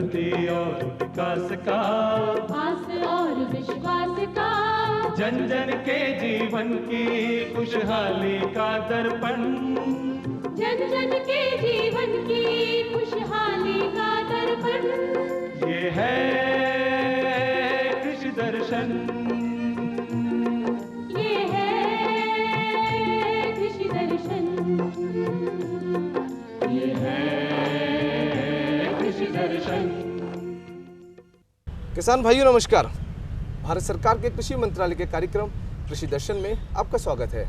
उन्नति और विकास का, आस और विश्वास का, जन जन के जीवन की खुशहाली का दर्पण, जन जन के जीवन की खुशहाली का दर्पण। ये है कृषि दर्शन, ये है कृषि दर्शन, ये है कृषि दर्शन। किसान भाइयों नमस्कार। भारत सरकार के कृषि मंत्रालय के कार्यक्रम कृषि दर्शन में आपका स्वागत है।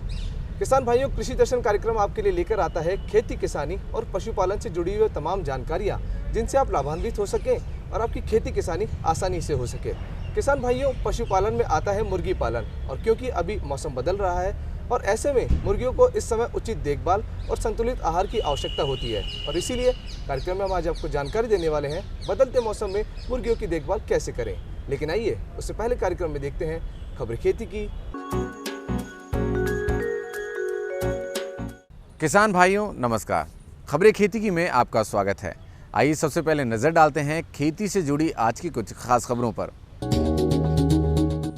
किसान भाइयों, कृषि दर्शन कार्यक्रम आपके लिए लेकर आता है खेती किसानी और पशुपालन से जुड़ी हुई तमाम जानकारियां, जिनसे आप लाभान्वित हो सकें और आपकी खेती किसानी आसानी से हो सके। किसान भाइयों, पशुपालन में आता है मुर्गी पालन, और क्योंकि अभी मौसम बदल रहा है और ऐसे में मुर्गियों को इस समय उचित देखभाल और संतुलित आहार की आवश्यकता होती है, और इसीलिए कार्यक्रम में हम आज आपको जानकारी देने वाले हैं बदलते मौसम में मुर्गियों की देखभाल कैसे करें। लेकिन आइए उससे पहले कार्यक्रम में देखते हैं खबरें खेती की। किसान भाइयों नमस्कार, खबरें खेती की में आपका स्वागत है। आइए सबसे पहले नजर डालते हैं खेती से जुड़ी आज की कुछ खास खबरों पर।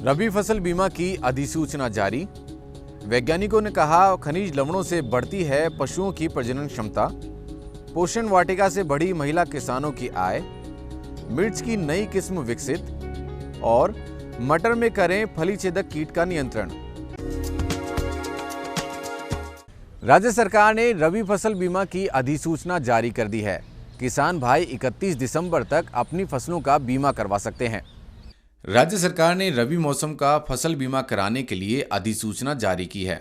रबी फसल बीमा की अधिसूचना जारी। वैज्ञानिकों ने कहा खनिज लवणों से बढ़ती है पशुओं की प्रजनन क्षमता। पोषण वाटिका से बढ़ी महिला किसानों की आय। मिर्च की नई किस्म विकसित। और मटर में करें फली छेदक कीट का नियंत्रण। राज्य सरकार ने रबी फसल बीमा की अधिसूचना जारी कर दी है। किसान भाई 31 दिसंबर तक अपनी फसलों का बीमा करवा सकते हैं। राज्य सरकार ने रबी मौसम का फसल बीमा कराने के लिए अधिसूचना जारी की है।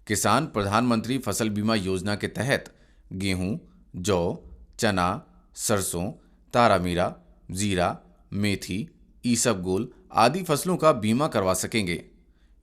किसान प्रधानमंत्री फसल बीमा योजना के तहत गेहूं, जौ, चना, सरसों, तारामीरा, जीरा, मेथी, ईसबगोल आदि फसलों का बीमा करवा सकेंगे।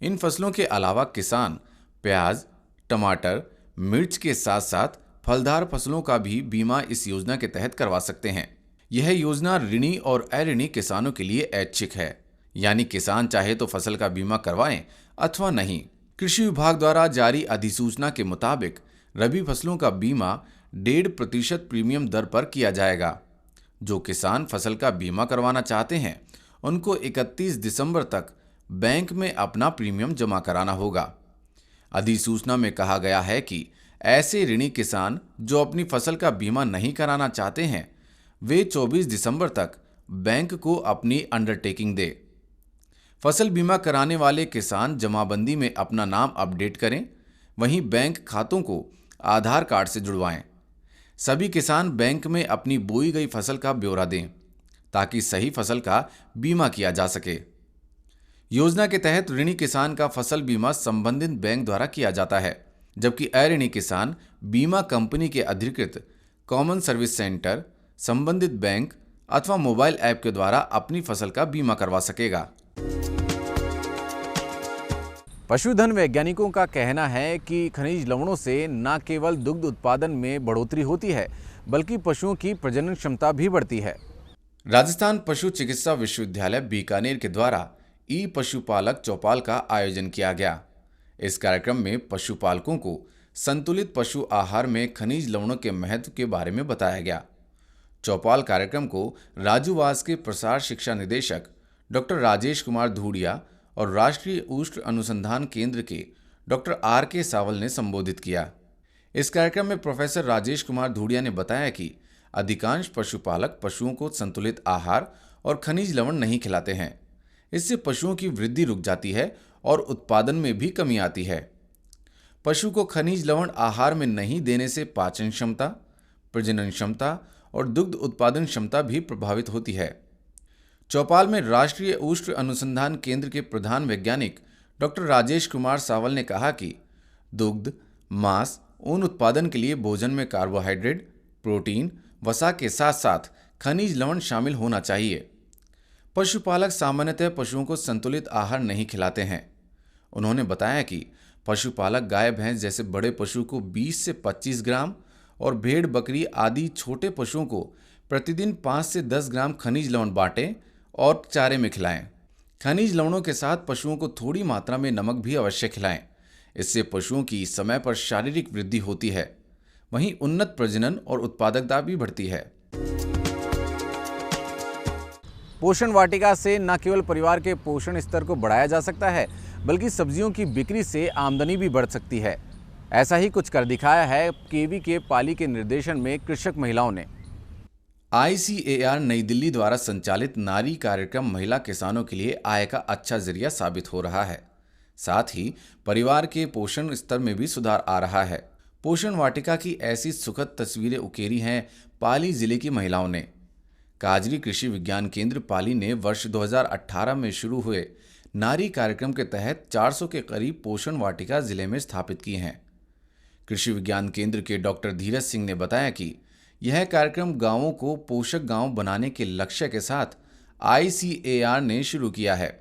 इन फसलों के अलावा किसान प्याज, टमाटर, मिर्च के साथ साथ फलदार फसलों का भी बीमा इस योजना के तहत करवा सकते हैं। यह योजना ऋणी और अऋणी किसानों के लिए ऐच्छिक है, यानी किसान चाहे तो फसल का बीमा करवाएं अथवा नहीं। कृषि विभाग द्वारा जारी अधिसूचना के मुताबिक रबी फसलों का बीमा 1.5% प्रीमियम दर पर किया जाएगा। जो किसान फसल का बीमा करवाना चाहते हैं उनको 31 दिसंबर तक बैंक में अपना प्रीमियम जमा कराना होगा। अधिसूचना में कहा गया है कि ऐसे ऋणी किसान जो अपनी फसल का बीमा नहीं कराना चाहते हैं वे 24 दिसंबर तक बैंक को अपनी अंडरटेकिंग दे। फसल बीमा कराने वाले किसान जमाबंदी में अपना नाम अपडेट करें, वहीं बैंक खातों को आधार कार्ड से जुड़वाएं। सभी किसान बैंक में अपनी बोई गई फसल का ब्यौरा दें ताकि सही फसल का बीमा किया जा सके। योजना के तहत ऋणी किसान का फसल बीमा संबंधित बैंक द्वारा किया जाता है, जबकि अऋणी किसान बीमा कंपनी के अधिकृत कॉमन सर्विस सेंटर, संबंधित बैंक अथवा मोबाइल ऐप के द्वारा अपनी फसल का बीमा करवा सकेगा। पशुधन वैज्ञानिकों का कहना है कि खनिज लवणों से न केवल दुग्ध उत्पादन में बढ़ोतरी होती है बल्कि पशुओं की प्रजनन क्षमता भी बढ़ती है। राजस्थान पशु चिकित्सा विश्वविद्यालय बीकानेर के द्वारा ई पशुपालक चौपाल का आयोजन किया गया। इस कार्यक्रम में पशुपालकों को संतुलित पशु आहार में खनिज लवणों के महत्व के बारे में बताया गया। चौपाल कार्यक्रम को राजूवास के प्रसार शिक्षा निदेशक डॉक्टर राजेश कुमार धूड़िया और राष्ट्रीय उष्ण अनुसंधान केंद्र के डॉक्टर RK सावल ने संबोधित किया। इस कार्यक्रम में प्रोफेसर राजेश कुमार धूड़िया ने बताया कि अधिकांश पशुपालक पशुओं को संतुलित आहार और खनिज लवण नहीं खिलाते हैं। इससे पशुओं की वृद्धि रुक जाती है और उत्पादन में भी कमी आती है। पशु को खनिज लवण आहार में नहीं देने से पाचन क्षमता, प्रजनन क्षमता और दुग्ध उत्पादन क्षमता भी प्रभावित होती है। चौपाल में राष्ट्रीय उष्ण अनुसंधान केंद्र के प्रधान वैज्ञानिक डॉक्टर राजेश कुमार सावल ने कहा कि दुग्ध, मांस, ऊन उत्पादन के लिए भोजन में कार्बोहाइड्रेट, प्रोटीन, वसा के साथ साथ खनिज लवण शामिल होना चाहिए। पशुपालक सामान्यतः पशुओं को संतुलित आहार नहीं खिलाते हैं। उन्होंने बताया कि पशुपालक गाय भैंस जैसे बड़े पशु को 20 से 25 ग्राम और भेड़ बकरी आदि छोटे पशुओं को प्रतिदिन 5 से 10 ग्राम खनिज लवण बांटें और चारे में खिलाएं। खनिज लवणों के साथ पशुओं को थोड़ी मात्रा में नमक भी अवश्य खिलाएं। इससे पशुओं की समय पर शारीरिक वृद्धि होती है, वहीं उन्नत प्रजनन और उत्पादकता भी बढ़ती है। पोषण वाटिका से न केवल परिवार के पोषण स्तर को बढ़ाया जा सकता है, बल्कि सब्जियों की बिक्री से आमदनी भी बढ़ सकती है। ऐसा ही कुछ कर दिखाया है केवी के पाली के निर्देशन में कृषक महिलाओं ने। ICAR नई दिल्ली द्वारा संचालित नारी कार्यक्रम महिला किसानों के लिए आय का अच्छा जरिया साबित हो रहा है। साथ ही परिवार के पोषण स्तर में भी सुधार आ रहा है। पोषण वाटिका की ऐसी सुखद तस्वीरें उकेरी हैं पाली जिले की महिलाओं ने। काजरी कृषि विज्ञान केंद्र पाली ने वर्ष 2018 में शुरू हुए नारी कार्यक्रम के तहत 400 के करीब पोषण वाटिका जिले में स्थापित की हैं। कृषि विज्ञान केंद्र के डॉक्टर धीरज सिंह ने बताया कि यह कार्यक्रम गांवों को पोषक गांव बनाने के लक्ष्य के साथ ICAR ने शुरू किया है।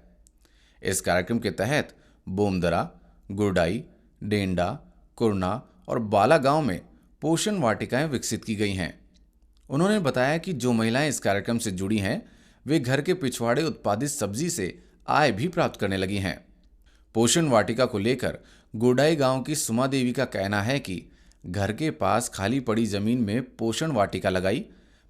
इस कार्यक्रम के तहत बोमदरा, गुरडाई, डेंडा, कुरना और बाला गांव में पोषण वाटिकाएं विकसित की गई हैं। उन्होंने बताया कि जो महिलाएं इस कार्यक्रम से जुड़ी हैं, वे घर के पिछवाड़े उत्पादित सब्जी से आय भी प्राप्त करने लगी हैं। पोषण वाटिका को लेकर गुरडाई गांव की सुमा देवी का कहना है कि घर के पास खाली पड़ी जमीन में पोषण वाटिका लगाई।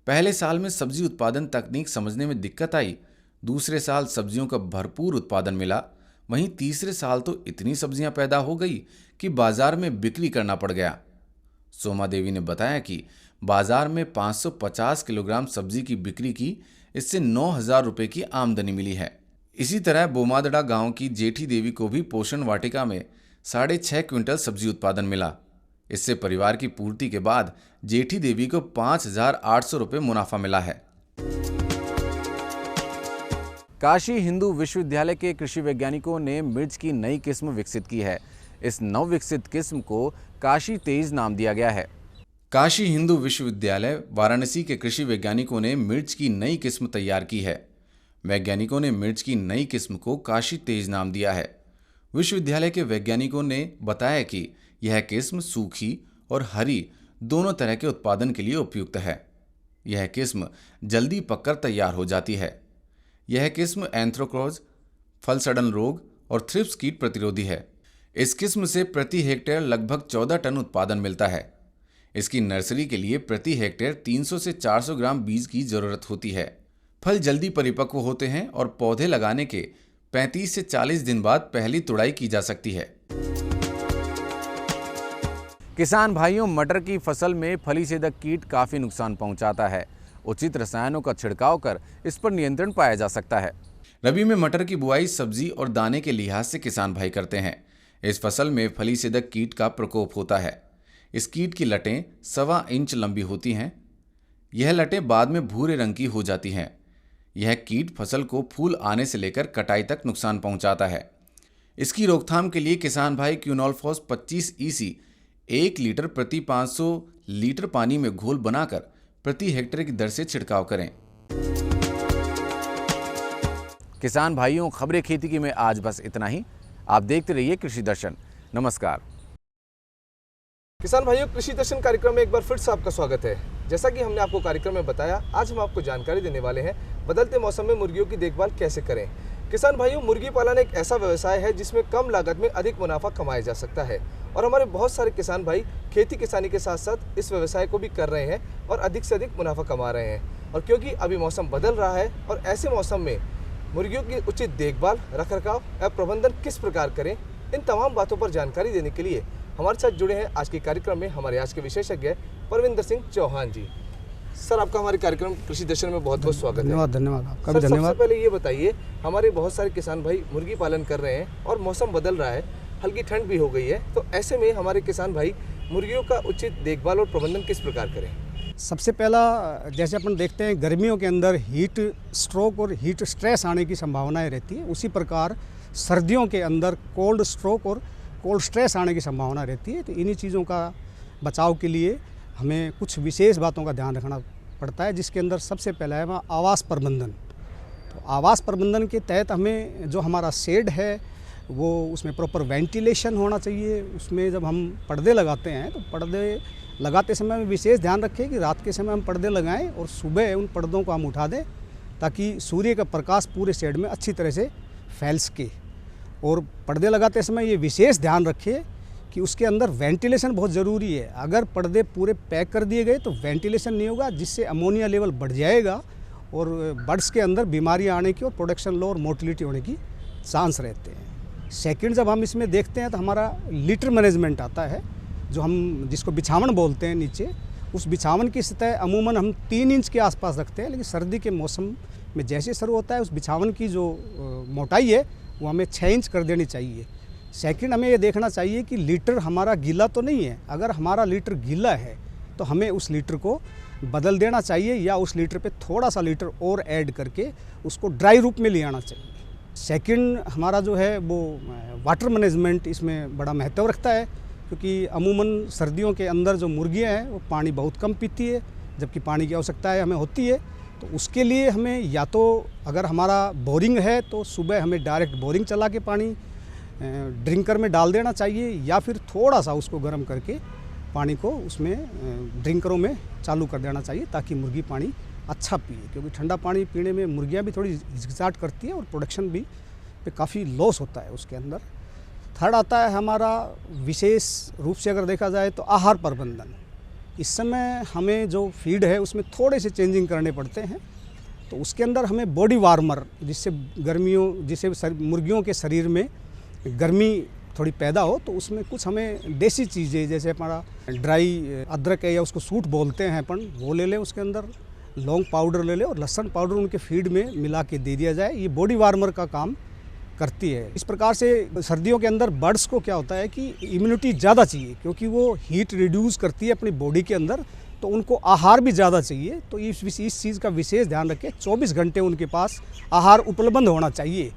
पहले साल में सब्जी उत्पादन तकनीक समझने में दिक्कत आई, दूसरे साल सब्जियों का भरपूर उत्पादन मिला, वहीं तीसरे साल तो इतनी सब्जियां पैदा हो गई कि बाजार में बिक्री करना पड़ गया। सोमा देवी ने बताया कि बाजार में 550 किलोग्राम सब्जी की बिक्री की, इससे 9,000 रुपये की आमदनी मिली है। इसी तरह बोमादड़ा गांव की जेठी देवी को भी पोषण वाटिका में 6.5 क्विंटल सब्जी उत्पादन मिला। इससे परिवार की पूर्ति के बाद जेठी देवी को 5,800 रुपये मुनाफा मिला है। काशी हिंदू विश्वविद्यालय के कृषि वैज्ञानिकों ने मिर्च की नई किस्म विकसित की है। इस नवविकसित किस्म को काशी तेज नाम दिया गया है। काशी हिंदू विश्वविद्यालय वाराणसी के कृषि वैज्ञानिकों ने मिर्च की नई किस्म तैयार की है। वैज्ञानिकों ने मिर्च की नई किस्म को काशी तेज नाम दिया है। विश्वविद्यालय के वैज्ञानिकों ने बताया कि यह किस्म सूखी और हरी दोनों तरह के उत्पादन के लिए उपयुक्त है। यह किस्म जल्दी पककर तैयार हो जाती है। यह किस्म एंथ्रोक्रोज, फल सड़न रोग और थ्रिप्स कीट प्रतिरोधी है। इस किस्म से प्रति हेक्टेयर लगभग 14 टन उत्पादन मिलता है। इसकी नर्सरी के लिए प्रति हेक्टेयर 300 से 400 ग्राम बीज की जरूरत होती है। फल जल्दी परिपक्व होते हैं और पौधे लगाने के 35 से 40 दिन बाद पहली तुड़ाई की जा सकती है। किसान भाइयों, मटर की फसल में फली छेदक कीट काफ़ी नुकसान पहुंचाता है। उचित रसायनों का छिड़काव कर इस पर नियंत्रण पाया जा सकता है। रबी में मटर की बुआई सब्जी और दाने के लिहाज से किसान भाई करते हैं। इस फसल में फली छेदक कीट का प्रकोप होता है। इस कीट की लटें 1.25 इंच लंबी होती हैं। यह लटें बाद में भूरे रंग की हो जाती हैं। यह कीट फसल को फूल आने से लेकर कटाई तक नुकसान पहुंचाता है। इसकी रोकथाम के लिए किसान भाई क्यूनोलफॉस 25 EC 1 लीटर प्रति 500 लीटर पानी में घोल बनाकर प्रति हेक्टेयर की दर से छिड़काव करें। किसान भाइयों, खबरें खेती की में आज बस इतना ही। आप देखते रहिए कृषि दर्शन। नमस्कार। किसान भाइयों, कृषि दर्शन कार्यक्रम में एक बार फिर से आपका स्वागत है। जैसा कि हमने आपको कार्यक्रम में बताया, आज हम आपको जानकारी देने वाले हैं बदलते मौसम में मुर्गियों की देखभाल कैसे करें। किसान भाइयों, मुर्गी पालन एक ऐसा व्यवसाय है जिसमें कम लागत में अधिक मुनाफा कमाया जा सकता है और हमारे बहुत सारे किसान भाई खेती किसानी के साथ साथ इस व्यवसाय को भी कर रहे हैं और अधिक से अधिक मुनाफा कमा रहे हैं। और क्योंकि अभी मौसम बदल रहा है और ऐसे मौसम में मुर्गियों की उचित देखभाल, रखरखाव और प्रबंधन किस प्रकार करें, इन तमाम बातों पर जानकारी देने के लिए हमारे साथ जुड़े हैं आज के कार्यक्रम में हमारे आज के विशेषज्ञ परविंदर सिंह चौहान जी। सर, आपका हमारे कार्यक्रम कृषि दर्शन में बहुत बहुत स्वागत है। धन्यवाद आपका भी धन्यवाद। सबसे पहले ये बताइए, हमारे बहुत सारे किसान भाई मुर्गी पालन कर रहे हैं और मौसम बदल रहा है, हल्की ठंड भी हो गई है, तो ऐसे में हमारे किसान भाई मुर्गियों का उचित देखभाल और प्रबंधन किस प्रकार करें? सबसे पहला, जैसे अपन देखते हैं गर्मियों के अंदर हीट स्ट्रोक और हीट स्ट्रेस आने की संभावनाएं रहती है, उसी प्रकार सर्दियों के अंदर कोल्ड स्ट्रोक और कोल्ड स्ट्रेस आने की संभावना रहती है। तो इन्हीं चीज़ों का बचाव के लिए हमें कुछ विशेष बातों का ध्यान रखना पड़ता है, जिसके अंदर सबसे पहला है वहाँ आवास प्रबंधन। तो आवास प्रबंधन के तहत हमें जो हमारा शेड है वो उसमें प्रॉपर वेंटिलेशन होना चाहिए। उसमें जब हम पर्दे लगाते हैं तो पर्दे लगाते समय में विशेष ध्यान रखें कि रात के समय हम पर्दे लगाएं और सुबह उन पर्दों को हम उठा दें ताकि सूर्य का प्रकाश पूरे शेड में अच्छी तरह से फैल सके। और पर्दे लगाते समय ये विशेष ध्यान रखिए कि उसके अंदर वेंटिलेशन बहुत ज़रूरी है। अगर पर्दे पूरे पैक कर दिए गए तो वेंटिलेशन नहीं होगा, जिससे अमोनिया लेवल बढ़ जाएगा और बर्ड्स के अंदर बीमारियां आने की और प्रोडक्शन लो और मोर्टिलिटी होने की चांस रहते हैं। सेकंड, जब हम इसमें देखते हैं तो हमारा लीटर मैनेजमेंट आता है, जो हम जिसको बिछावन बोलते हैं नीचे, उस बिछावन की सतह अमूमन हम 3 इंच के आसपास रखते हैं, लेकिन सर्दी के मौसम में जैसे शुरू होता है उस बिछावन की जो मोटाई है वो हमें 6 इंच कर देनी चाहिए। सेकंड, हमें ये देखना चाहिए कि लीटर हमारा गीला तो नहीं है। अगर हमारा लीटर गीला है तो हमें उस लीटर को बदल देना चाहिए या उस लीटर पे थोड़ा सा लीटर और ऐड करके उसको ड्राई रूप में ले आना चाहिए। सेकंड, हमारा जो है वो वाटर मैनेजमेंट इसमें बड़ा महत्व रखता है, क्योंकि अमूमन सर्दियों के अंदर जो मुर्गियाँ हैं वो पानी बहुत कम पीती है, जबकि पानी की आवश्यकता है हमें होती है। तो उसके लिए हमें या तो अगर हमारा बोरिंग है तो सुबह हमें डायरेक्ट बोरिंग चला के पानी ड्रिंकर में डाल देना चाहिए, या फिर थोड़ा सा उसको गर्म करके पानी को उसमें ड्रिंकरों में चालू कर देना चाहिए, ताकि मुर्गी पानी अच्छा पिए, क्योंकि ठंडा पानी पीने में मुर्गियाँ भी थोड़ी हिचकिचाहट करती है और प्रोडक्शन भी पे काफ़ी लॉस होता है उसके अंदर। थर्ड आता है हमारा विशेष रूप से अगर देखा जाए तो आहार प्रबंधन। इस समय हमें जो फीड है उसमें थोड़े से चेंजिंग करने पड़ते हैं, तो उसके अंदर हमें बॉडी वार्मर, जिससे मुर्गियों के शरीर में गर्मी थोड़ी पैदा हो, तो उसमें कुछ हमें देसी चीज़ें जैसे हमारा ड्राई अदरक है या उसको सूट बोलते हैं अपन, वो ले लें, उसके अंदर लौंग पाउडर ले लें और लहसुन पाउडर उनके फीड में मिला के दे दिया जाए। ये बॉडी वार्मर का काम करती है। इस प्रकार से सर्दियों के अंदर बर्ड्स को क्या होता है कि इम्यूनिटी ज़्यादा चाहिए, क्योंकि वो हीट रिड्यूस करती है अपनी बॉडी के अंदर, तो उनको आहार भी ज़्यादा चाहिए। तो इस चीज़ का विशेष ध्यान रखें, 24 घंटे उनके पास आहार उपलब्ध होना चाहिए।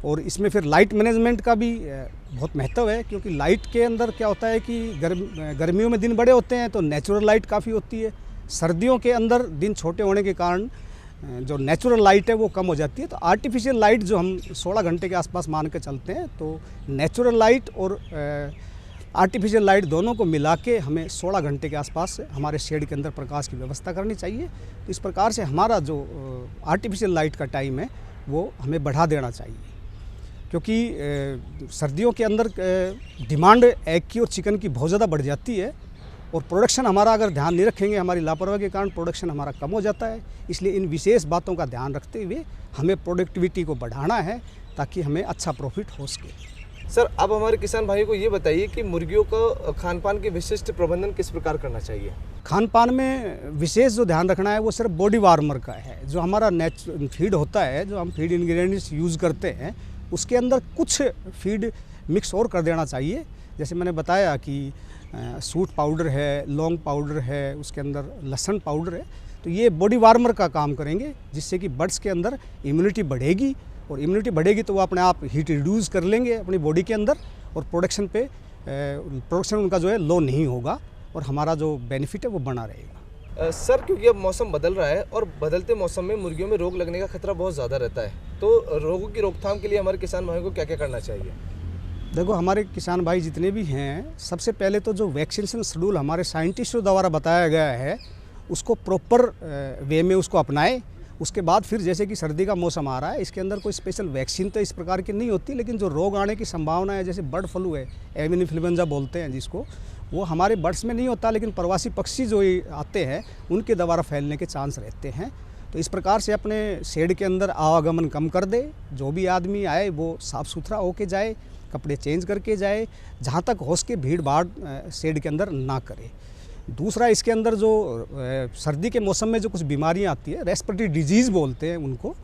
और इसमें फिर लाइट मैनेजमेंट का भी बहुत महत्व है, क्योंकि लाइट के अंदर क्या होता है कि गर्मियों में दिन बड़े होते हैं तो नेचुरल लाइट काफ़ी होती है। सर्दियों के अंदर दिन छोटे होने के कारण जो नेचुरल लाइट है वो कम हो जाती है। तो आर्टिफिशियल लाइट जो हम 16 घंटे के आसपास मान के चलते हैं, तो नेचुरल लाइट और आर्टिफिशियल लाइट दोनों को मिला के हमें 16 घंटे के आसपास हमारे शेड के अंदर प्रकाश की व्यवस्था करनी चाहिए। तो इस प्रकार से हमारा जो आर्टिफिशियल लाइट का टाइम है वो हमें बढ़ा देना चाहिए, क्योंकि सर्दियों के अंदर डिमांड एग की और चिकन की बहुत ज़्यादा बढ़ जाती है, और प्रोडक्शन हमारा अगर ध्यान नहीं रखेंगे, हमारी लापरवाही के कारण प्रोडक्शन हमारा कम हो जाता है। इसलिए इन विशेष बातों का ध्यान रखते हुए हमें प्रोडक्टिविटी को बढ़ाना है, ताकि हमें अच्छा प्रॉफिट हो सके। सर, अब हमारे किसान भाइयों को ये बताइए कि मुर्गियों का खान पान के विशिष्ट प्रबंधन किस प्रकार करना चाहिए? खान पान में विशेष जो ध्यान रखना है वो सिर्फ बॉडी वार्मर का है। जो हमारा फीड होता है, जो हम फीड इंग्रेडिएंट्स यूज़ करते हैं, उसके अंदर कुछ फीड मिक्स और कर देना चाहिए। जैसे मैंने बताया कि सूट पाउडर है, लौंग पाउडर है, उसके अंदर लहसुन पाउडर है, तो ये बॉडी वार्मर का काम करेंगे, जिससे कि बर्ड्स के अंदर इम्यूनिटी बढ़ेगी, और इम्यूनिटी बढ़ेगी तो वो अपने आप हीट रिड्यूस कर लेंगे अपनी बॉडी के अंदर, और प्रोडक्शन उनका जो है लो नहीं होगा, और हमारा जो बेनिफिट है वो बना रहेगा। सर, क्योंकि अब मौसम बदल रहा है और बदलते मौसम में मुर्गियों में रोग लगने का खतरा बहुत ज़्यादा रहता है, तो रोगों की रोकथाम के लिए हमारे किसान भाइयों को क्या क्या करना चाहिए? देखो, हमारे किसान भाई जितने भी हैं, सबसे पहले तो जो वैक्सीनेशन शेड्यूल हमारे साइंटिस्टों द्वारा बताया गया है उसको प्रॉपर वे में उसको अपनाएं। उसके बाद फिर जैसे कि सर्दी का मौसम आ रहा है, इसके अंदर कोई स्पेशल वैक्सीन तो इस प्रकार की नहीं होती, लेकिन जो रोग आने की संभावना है, जैसे बर्ड फ्लू है, एवियन इन्फ्लुएंजा बोलते हैं जिसको, वो हमारे बर्ड्स में नहीं होता, लेकिन प्रवासी पक्षी जो आते हैं उनके द्वारा फैलने के चांस रहते हैं। तो इस प्रकार से अपने शेड के अंदर आवागमन कम कर दे। जो भी आदमी आए वो साफ़ सुथरा होके जाए, कपड़े चेंज करके जाए, जहाँ तक हो सके भीड़ भाड़ शेड के अंदर ना करे। दूसरा, इसके अंदर जो सर्दी के मौसम में जो कुछ बीमारियाँ आती है, रेस्पिरेटरी डिजीज़ बोलते हैं उनको,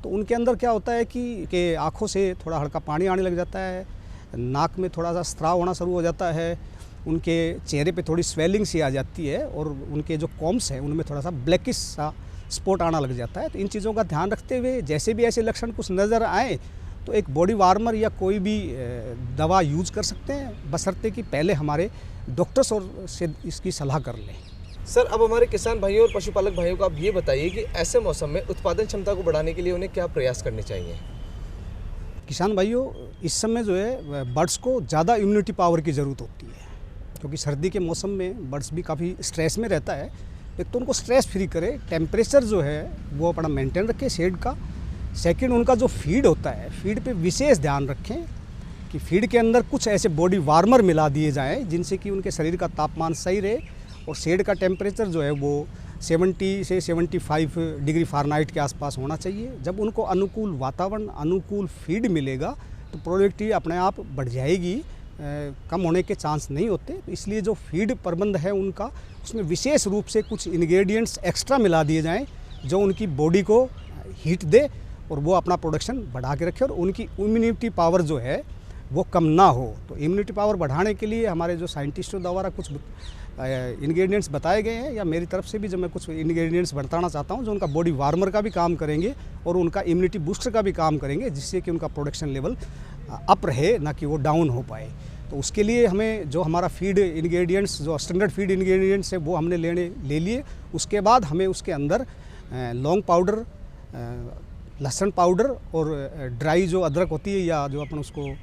तो उनके अंदर क्या होता है कि आँखों से थोड़ा हल्का पानी आने लग जाता है, नाक में थोड़ा सा स्त्राव होना शुरू हो जाता है, उनके चेहरे पे थोड़ी स्वेलिंग सी आ जाती है, और उनके जो कॉम्स हैं उनमें थोड़ा सा ब्लैकिश सा स्पॉट आना लग जाता है। तो इन चीज़ों का ध्यान रखते हुए जैसे भी ऐसे लक्षण कुछ नज़र आए तो एक बॉडी वार्मर या कोई भी दवा यूज़ कर सकते हैं, बशर्ते कि पहले हमारे डॉक्टर्स और से इसकी सलाह कर लें। सर, अब हमारे किसान भाइयों और पशुपालक भाइयों को आप ये बताइए कि ऐसे मौसम में उत्पादन क्षमता को बढ़ाने के लिए उन्हें क्या प्रयास करने चाहिए? किसान भाइयों, इस समय जो है बर्ड्स को ज़्यादा इम्यूनिटी पावर की ज़रूरत होती है, क्योंकि सर्दी के मौसम में बर्ड्स भी काफ़ी स्ट्रेस में रहता है। एक तो उनको स्ट्रेस फ्री करे, टेम्परेचर जो है वो अपना मेंटेन रखें शेड का। सेकंड, उनका जो फीड होता है, फीड पे विशेष ध्यान रखें कि फीड के अंदर कुछ ऐसे बॉडी वार्मर मिला दिए जाएं जिनसे कि उनके शरीर का तापमान सही रहे और शेड का टेम्परेचर जो है वो 70 से 75 डिग्री फ़ारेनहाइट के आसपास होना चाहिए। जब उनको अनुकूल वातावरण, अनुकूल फीड मिलेगा तो प्रोडक्टिविटी अपने आप बढ़ जाएगी, कम होने के चांस नहीं होते। तो इसलिए जो फीड प्रबंध है उनका, उसमें विशेष रूप से कुछ इंग्रेडिएंट्स एक्स्ट्रा मिला दिए जाएं जो उनकी बॉडी को हीट दे और वो अपना प्रोडक्शन बढ़ा के रखे और उनकी इम्यूनिटी पावर जो है वो कम ना हो। तो इम्यूनिटी पावर बढ़ाने के लिए हमारे जो साइंटिस्टों द्वारा कुछ इंग्रेडिएंट्स बताए गए हैं, या मेरी तरफ से भी जो मैं कुछ इंग्रेडिएंट्स बताना चाहता हूं जो उनका बॉडी वार्मर का भी काम करेंगे और उनका इम्यूनिटी बूस्टर का भी काम करेंगे, जिससे कि उनका प्रोडक्शन लेवल अप रहे, ना कि वो डाउन हो पाए। तो उसके लिए हमें जो हमारा फीड इंग्रेडिएंट्स, जो स्टैंडर्ड फीड इंग्रेडिएंट्स है वो हमने ले लिए। उसके बाद हमें उसके अंदर लौंग पाउडर, लहसुन पाउडर और ड्राई जो अदरक होती है या जो अपन उसको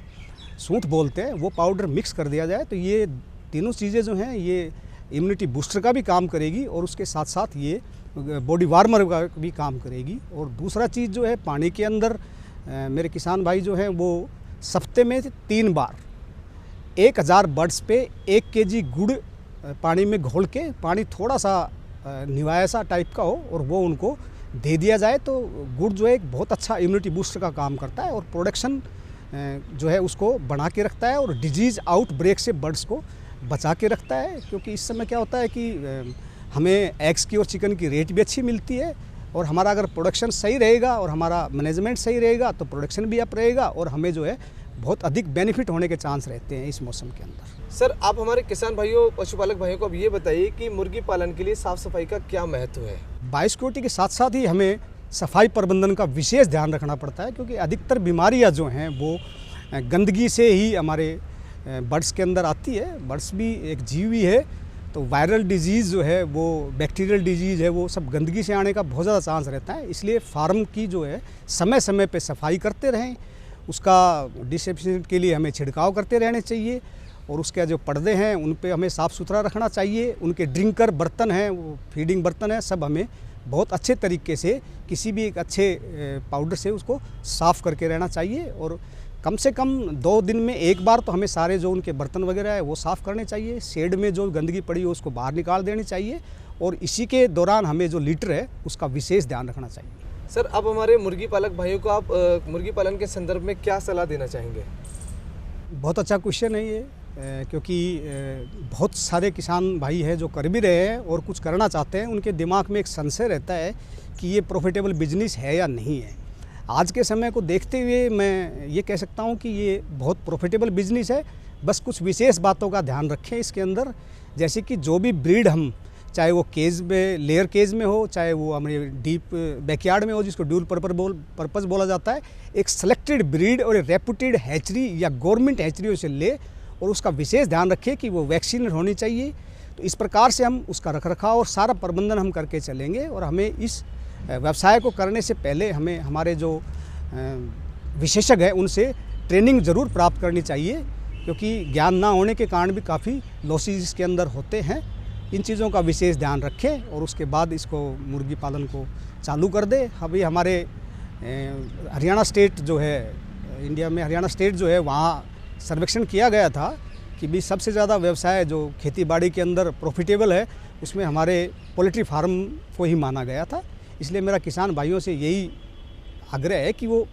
सूंठ बोलते हैं वो पाउडर मिक्स कर दिया जाए। तो ये तीनों चीज़ें जो हैं ये इम्यूनिटी बूस्टर का भी काम करेगी और उसके साथ साथ ये बॉडी वार्मर का भी काम करेगी। और दूसरा चीज़ जो है, पानी के अंदर मेरे किसान भाई जो हैं वो हफ्ते में 3 बार 1000 बर्ड्स पे 1 kg गुड़ पानी में घोल के, पानी थोड़ा सा निवाया सा टाइप का हो और वो उनको दे दिया जाए। तो गुड़ जो है एक बहुत अच्छा इम्यूनिटी बूस्टर का काम करता है और प्रोडक्शन जो है उसको बढ़ा के रखता है और डिजीज़ आउटब्रेक से बर्ड्स को बचा के रखता है। क्योंकि इस समय क्या होता है कि हमें एग्स की और चिकन की रेट भी अच्छी मिलती है और हमारा अगर प्रोडक्शन सही रहेगा और हमारा मैनेजमेंट सही रहेगा तो प्रोडक्शन भी अप रहेगा और हमें जो है बहुत अधिक बेनिफिट होने के चांस रहते हैं इस मौसम के अंदर। सर, आप हमारे किसान भाइयों, पशुपालक भाइयों को अब ये बताइए कि मुर्गी पालन के लिए साफ़ सफाई का क्या महत्व है? बायोसिक्योरिटी के साथ साथ ही हमें सफाई प्रबंधन का विशेष ध्यान रखना पड़ता है, क्योंकि अधिकतर बीमारियां जो हैं वो गंदगी से ही हमारे बर्ड्स के अंदर आती है। बर्ड्स भी एक जीव ही है, तो वायरल डिजीज़ जो है वो, बैक्टीरियल डिजीज़ है, वो सब गंदगी से आने का बहुत ज़्यादा चांस रहता है। इसलिए फार्म की जो है समय समय पे सफाई करते रहें, उसका डिसइंफेक्शन के लिए हमें छिड़काव करते रहने चाहिए और उसके जो पर्दे हैं उन पे हमें साफ़ सुथरा रखना चाहिए। उनके ड्रिंकर बर्तन हैं, वो फीडिंग बर्तन हैं, सब हमें बहुत अच्छे तरीके से किसी भी एक अच्छे पाउडर से उसको साफ़ करके रहना चाहिए और कम से कम 2 दिन में 1 बार तो हमें सारे जो उनके बर्तन वगैरह है वो साफ़ करने चाहिए। शेड में जो गंदगी पड़ी हो उसको बाहर निकाल देनी चाहिए और इसी के दौरान हमें जो लीटर है उसका विशेष ध्यान रखना चाहिए। सर, अब हमारे मुर्गी पालक भाइयों को आप मुर्गी पालन के संदर्भ में क्या सलाह देना चाहेंगे? बहुत अच्छा क्वेश्चन है ये, क्योंकि बहुत सारे किसान भाई हैं जो कर भी रहे हैं और कुछ करना चाहते हैं। उनके दिमाग में एक संशय रहता है कि ये प्रॉफिटेबल बिजनेस है या नहीं है। आज के समय को देखते हुए मैं ये कह सकता हूँ कि ये बहुत प्रॉफिटेबल बिजनेस है। बस कुछ विशेष बातों का ध्यान रखें इसके अंदर, जैसे कि जो भी ब्रीड हम, चाहे वो केज में, लेयर केज में हो, चाहे वो हमारे डीप बैकयार्ड में हो जिसको ड्यूल पर्पस बोला जाता है, एक सेलेक्टेड ब्रीड और एक रेपुटेड हैचरी या गवर्नमेंट हैचरियों से ले और उसका विशेष ध्यान रखें कि वो वैक्सीन होनी चाहिए। तो इस प्रकार से हम उसका रखरखाव और सारा प्रबंधन हम करके चलेंगे और हमें इस व्यवसाय को करने से पहले हमें हमारे जो विशेषज्ञ हैं उनसे ट्रेनिंग ज़रूर प्राप्त करनी चाहिए, क्योंकि ज्ञान ना होने के कारण भी काफ़ी लॉसेस इसके अंदर होते हैं। इन चीज़ों का विशेष ध्यान रखें और उसके बाद इसको मुर्गी पालन को चालू कर दें। अभी हमारे हरियाणा स्टेट जो है, इंडिया में हरियाणा स्टेट जो है, वहाँ सर्वेक्षण किया गया था कि भी सबसे ज़्यादा व्यवसाय जो खेती बाड़ी के अंदर प्रॉफिटेबल है उसमें हमारे पोल्ट्री फार्म को ही माना गया था। इसलिए मेरा किसान भाइयों से यही आग्रह है कि वो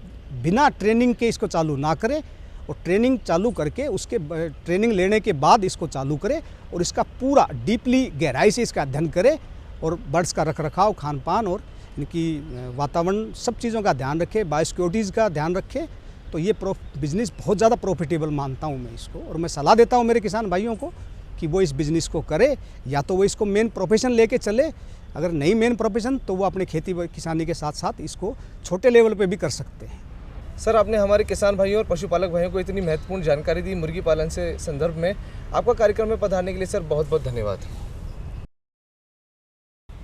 बिना ट्रेनिंग के इसको चालू ना करें और ट्रेनिंग चालू करके उसके ट्रेनिंग लेने के बाद इसको चालू करें और इसका पूरा डीपली गहराई से इसका अध्ययन करें और बर्ड्स का रखरखाव, खान पान और इनकी वातावरण सब चीज़ों का ध्यान रखें, बायोसिक्योरिटीज़ का ध्यान रखें। तो ये बिज़नेस बहुत ज़्यादा प्रॉफिटेबल मानता हूँ मैं इसको, और मैं सलाह देता हूँ मेरे किसान भाइयों को कि वो इस बिज़नेस को करे, या तो वो इसको मेन प्रोफेशन लेके चले, अगर नहीं मेन प्रोफेशन तो वो अपने खेती किसानी के साथ साथ इसको छोटे लेवल पे भी कर सकते हैं। सर, आपने हमारे किसान भाइयों और पशुपालक भाइयों को इतनी महत्वपूर्ण जानकारी दी मुर्गी पालन से संदर्भ में। आपका कार्यक्रम में पधारने के लिए सर बहुत बहुत धन्यवाद।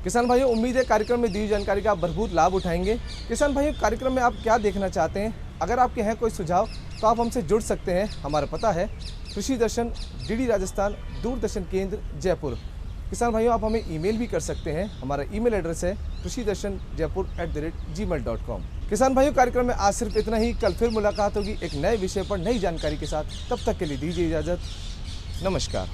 किसान भाइयों, उम्मीद है कार्यक्रम में दी जानकारी का आप भरपूर लाभ उठाएंगे। किसान भाइयों, कार्यक्रम में आप क्या देखना चाहते हैं? अगर आपके हैं कोई सुझाव तो आप हमसे जुड़ सकते हैं। हमारा पता है कृषि दर्शन, डीडी राजस्थान, दूरदर्शन केंद्र, जयपुर। किसान भाइयों, आप हमें ईमेल भी कर सकते हैं। हमारा ईमेल एड्रेस है krishidarshanjaipur@gmail.com। किसान भाइयों, कार्यक्रम में आज सिर्फ इतना ही। कल फिर मुलाकात होगी एक नए विषय पर, नई जानकारी के साथ। तब तक के लिए दीजिए इजाज़त। नमस्कार।